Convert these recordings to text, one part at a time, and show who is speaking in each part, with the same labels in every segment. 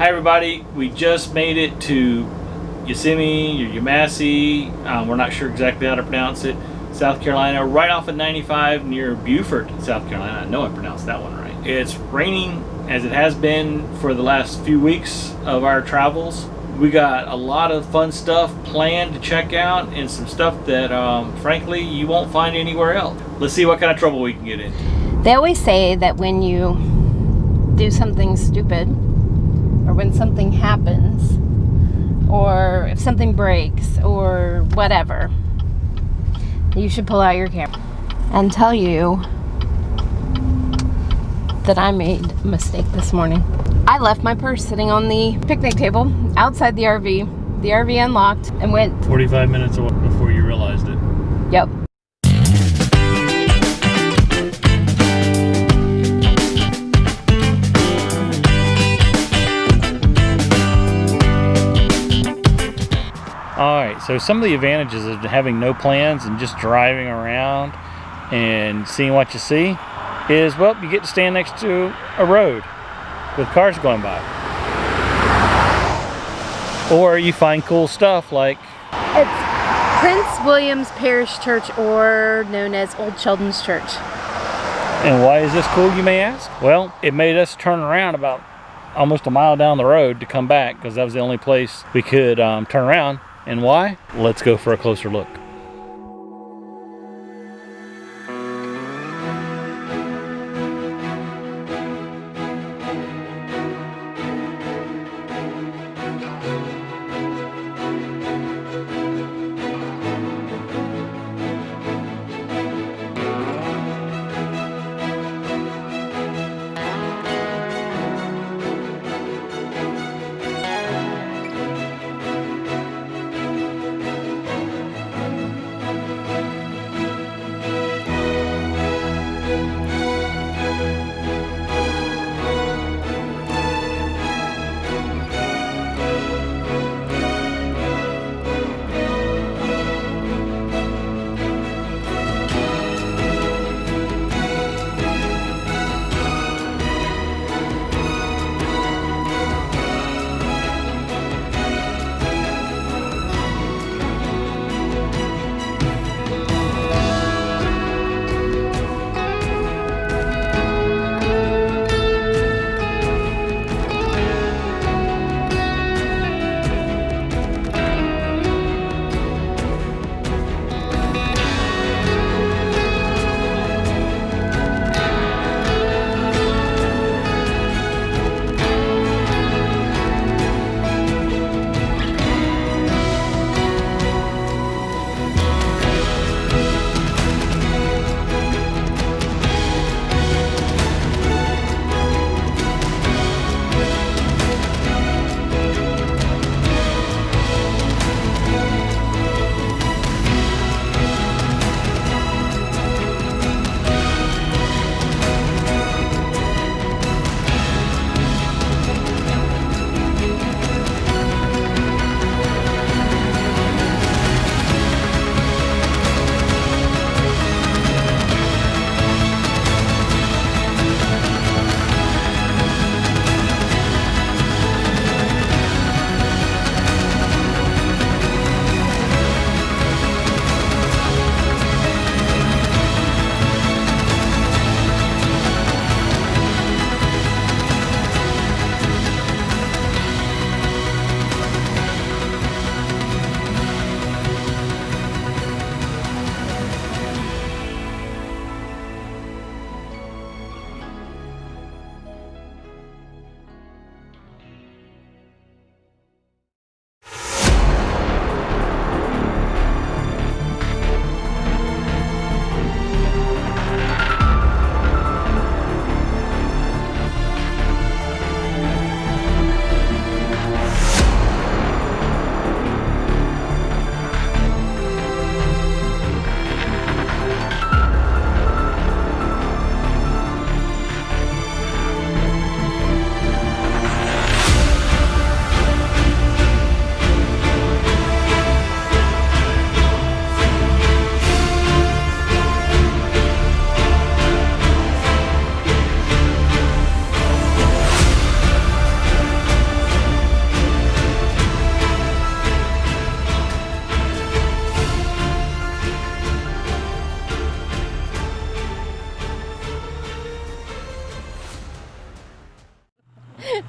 Speaker 1: Hi everybody, we just made it to Yosemite or Yamasee, we're not sure exactly how to pronounce it, South Carolina, right off of 95 near Beaufort, South Carolina. I know I pronounced that one right. It's raining as it has been for the last few weeks of our travels. We got a lot of fun stuff planned to check out and some stuff that frankly you won't find anywhere else. Let's see what kind of trouble we can get in.
Speaker 2: They always say that when you do something stupid, or when something happens, or if something breaks, or whatever, you should pull out your camera and tell you that I made a mistake this morning. I left my purse sitting on the picnic table outside the RV. The RV unlocked and went
Speaker 1: 45 minutes before you realized it.
Speaker 2: Yep.
Speaker 1: Alright, so some of the advantages of having no plans and just driving around and seeing what you see is, well, you get to stand next to a road with cars going by. Or you find cool stuff like...
Speaker 2: It's Prince William's Parish Church, or known as Old Sheldon's Church.
Speaker 1: And why is this cool, you may ask? Well, it made us turn around about almost a mile down the road to come back because that was the only place we could turn around. And why? Let's go for a closer look.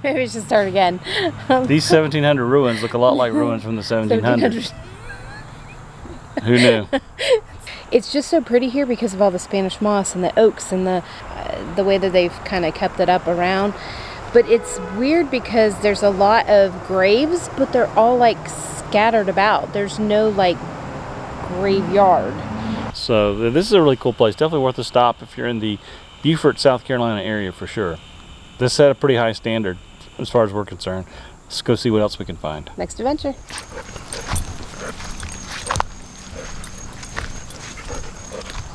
Speaker 2: Maybe we should start again.
Speaker 1: These 1700 ruins look a lot like ruins from the 1700s. Who knew?
Speaker 2: It's just so pretty here because of all the Spanish moss and the oaks and the way that they've kind of kept it up around. But it's weird because there's a lot of graves, but they're all like scattered about. There's no like graveyard.
Speaker 1: So this is a really cool place. Definitely worth a stop if you're in the Beaufort, South Carolina area for sure. This set a pretty high standard as far as we're concerned. Let's go see what else we can find.
Speaker 2: Next adventure.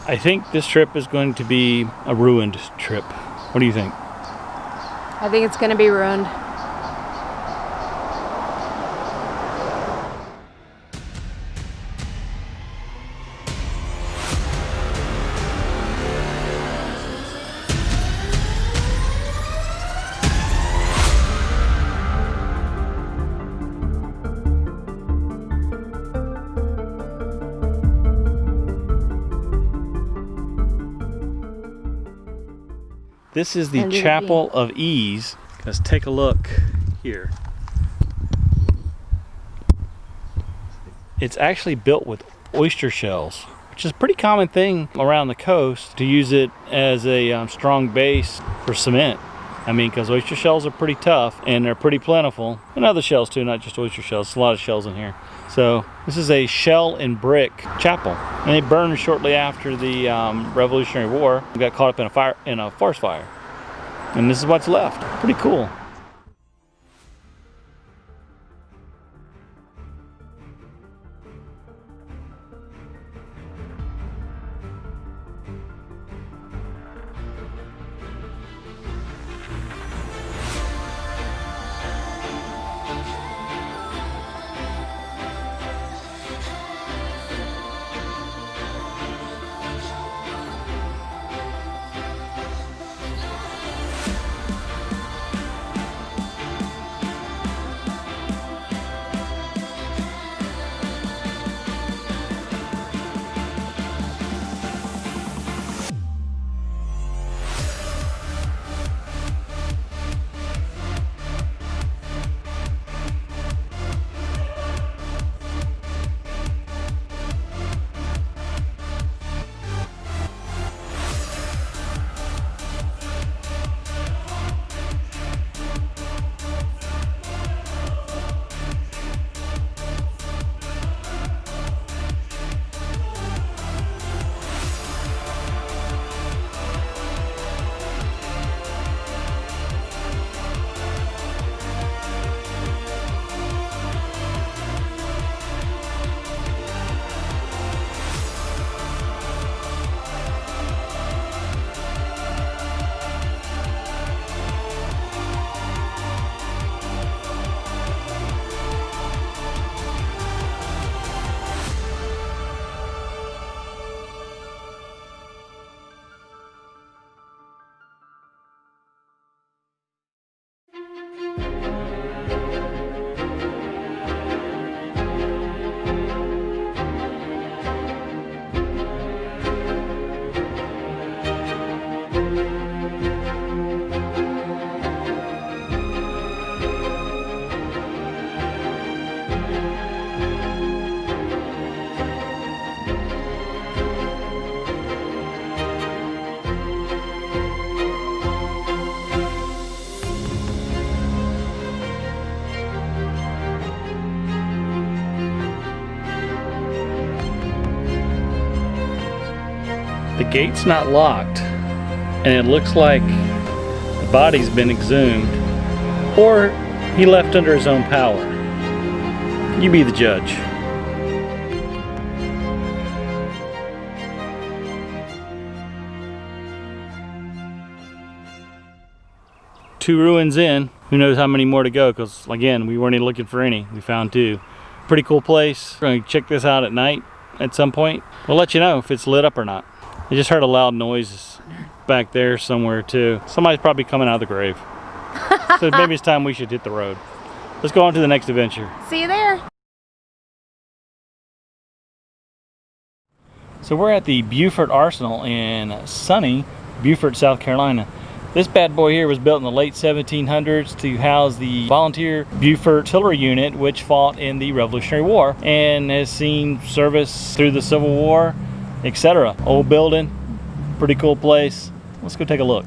Speaker 1: I think this trip is going to be a ruined trip. What do you think?
Speaker 2: I think it's going to be ruined.
Speaker 1: This is the Chapel of Ease. Let's take a look here. It's actually built with oyster shells, which is a pretty common thing around the coast to use it as a strong base for cement. I mean, because oyster shells are pretty tough and they're pretty plentiful. And other shells too, not just oyster shells. There's a lot of shells in here. So this is a shell and brick chapel. And they burned shortly after the Revolutionary War. We got caught up in a forest fire. And this is what's left. Pretty cool. The gate's not locked, and it looks like the body's been exhumed, or he left under his own power. You be the judge. Two ruins in. Who knows how many more to go, because again, we weren't even looking for any. We found two. Pretty cool place. We're going to check this out at night at some point. We'll let you know if it's lit up or not. I just heard a loud noise back there somewhere too. Somebody's probably coming out of the grave. So maybe it's time we should hit the road. Let's go on to the next adventure.
Speaker 2: See you there.
Speaker 1: So we're at the Beaufort Arsenal in sunny Beaufort, South Carolina. This bad boy here was built in the late 1700s to house the volunteer Beaufort artillery unit, which fought in the Revolutionary War and has seen service through the Civil War, etc. Old building, pretty cool place. Let's go take a look.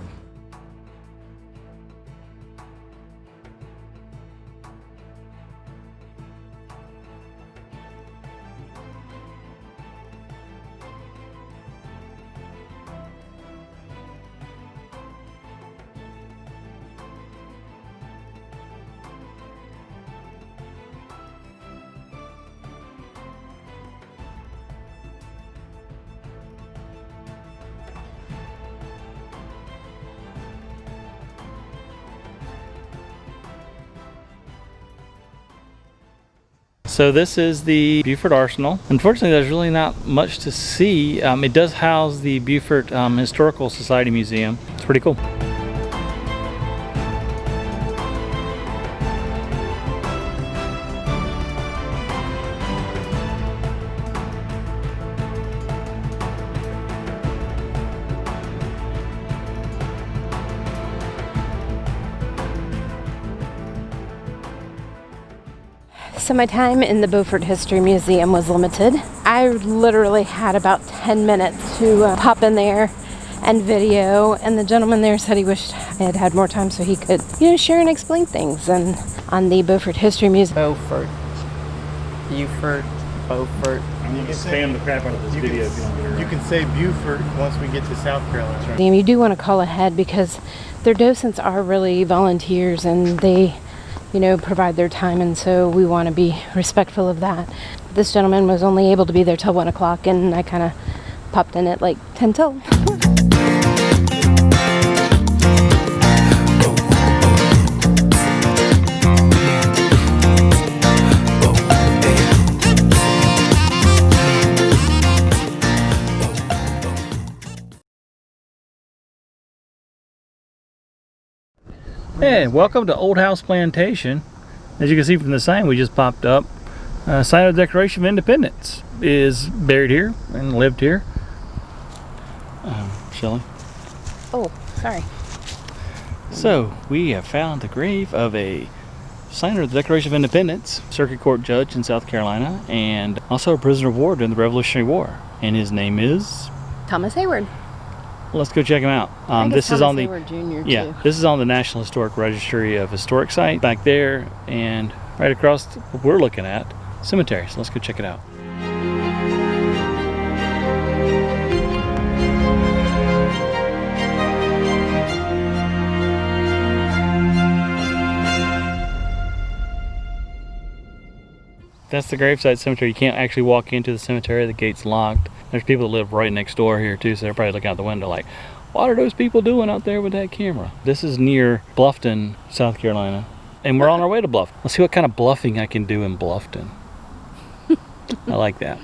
Speaker 1: So this is the Beaufort Arsenal. Unfortunately, there's really not much to see. It does house the Beaufort Historical Society Museum. It's pretty cool.
Speaker 2: So my time in the Beaufort History Museum was limited. I literally had about 10 minutes to pop in there and video, and the gentleman there said he wished I had had more time so he could, share and explain things. And on the Beaufort History Museum.
Speaker 3: Beaufort. Beaufort. Beaufort.
Speaker 1: I'm going to spam the crap out of this video if you don't get it right.
Speaker 4: You can say Beaufort once we get to South Carolina.
Speaker 2: You do want to call ahead because their docents are really volunteers and they provide their time, and so we want to be respectful of that. This gentleman was only able to be there till 1 o'clock, and I kind of popped in at like 10 till.
Speaker 1: Hey, welcome to Old House Plantation. As you can see from the sign we just popped up, sign of the Declaration of Independence is buried here and lived here. Shelly.
Speaker 2: Oh, sorry.
Speaker 1: So we have found the grave of a signer of the Declaration of Independence, circuit court judge in South Carolina, and also a prisoner of war during the Revolutionary War. And his name is
Speaker 2: Thomas Hayward.
Speaker 1: Let's go check him out. This is on the This is on the National Historic Registry of Historic Sites back there, and right across what we're looking at, cemetery. So let's go check it out. That's the gravesite cemetery. You can't actually walk into the cemetery. The gate's locked. There's people that live right next door here too, so they're probably looking out the window like, what are those people doing out there with that camera? This is near Bluffton, South Carolina, and we're on our way to Bluffton. Let's see what kind of bluffing I can do in Bluffton. I like that.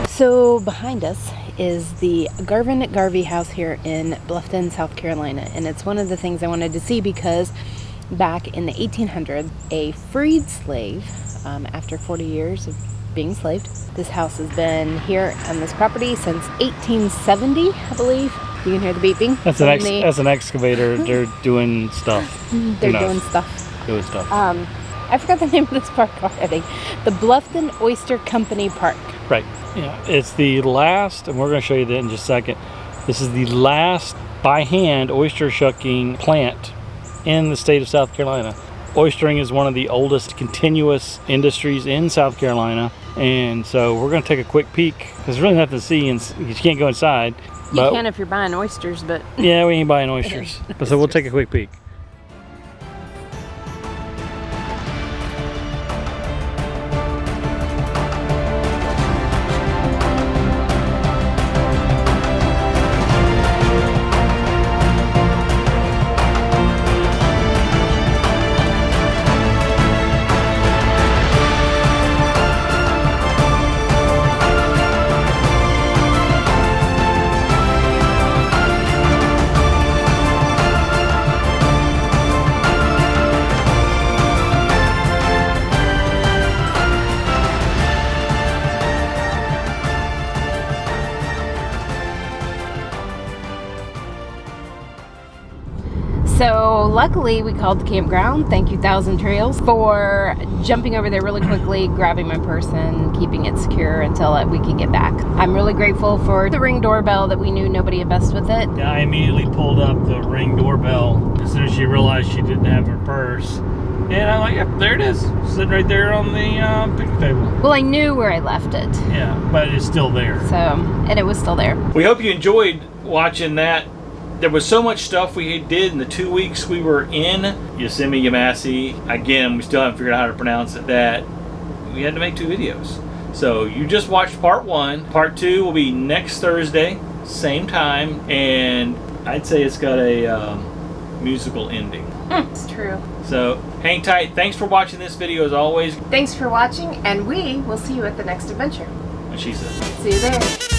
Speaker 2: So behind us is the Garvin-Garvey house here in Bluffton, South Carolina, and it's one of the things I wanted to see because back in the 1800s, a freed slave, after 40 years of being enslaved, this house has been here on this property since 1870, I believe. You can hear the beeping.
Speaker 1: That's an excavator. They're doing stuff.
Speaker 2: They're doing stuff.
Speaker 1: Doing stuff.
Speaker 2: I forgot the name of this park already. The Bluffton Oyster Company Park.
Speaker 1: Right. Yeah, it's the last, and we're going to show you that in just a second. This is the last by hand oyster shucking plant in the state of South Carolina. Oystering is one of the oldest continuous industries in South Carolina, and so we're going to take a quick peek. There's really nothing to see, and you can't go inside.
Speaker 2: You can if you're buying oysters, but
Speaker 1: yeah, we ain't buying oysters. But so we'll take a quick peek.
Speaker 2: luckily, we called the campground. Thank you, Thousand Trails, for jumping over there really quickly, grabbing my purse, and keeping it secure until we could get back. I'm really grateful for the Ring doorbell that we knew nobody had messed with it.
Speaker 1: Yeah, I immediately pulled up the Ring doorbell as soon as she realized she didn't have her purse. And I'm like, yep, there it is, sitting right there on the picnic table.
Speaker 2: Well, I knew where I left it.
Speaker 1: Yeah, but it's still there.
Speaker 2: So, and it was still there.
Speaker 1: We hope you enjoyed watching that. There was so much stuff we did in the 2 weeks we were in Yosemite, Yamasee. Again, we still haven't figured out how to pronounce it, that we had to make 2 videos. So you just watched part 1. Part 2 will be next Thursday, same time, and I'd say it's got a musical ending.
Speaker 2: It's true.
Speaker 1: So hang tight. Thanks for watching this video as always.
Speaker 2: Thanks for watching, and we will see you at the next adventure.
Speaker 1: What she said.
Speaker 2: See you there.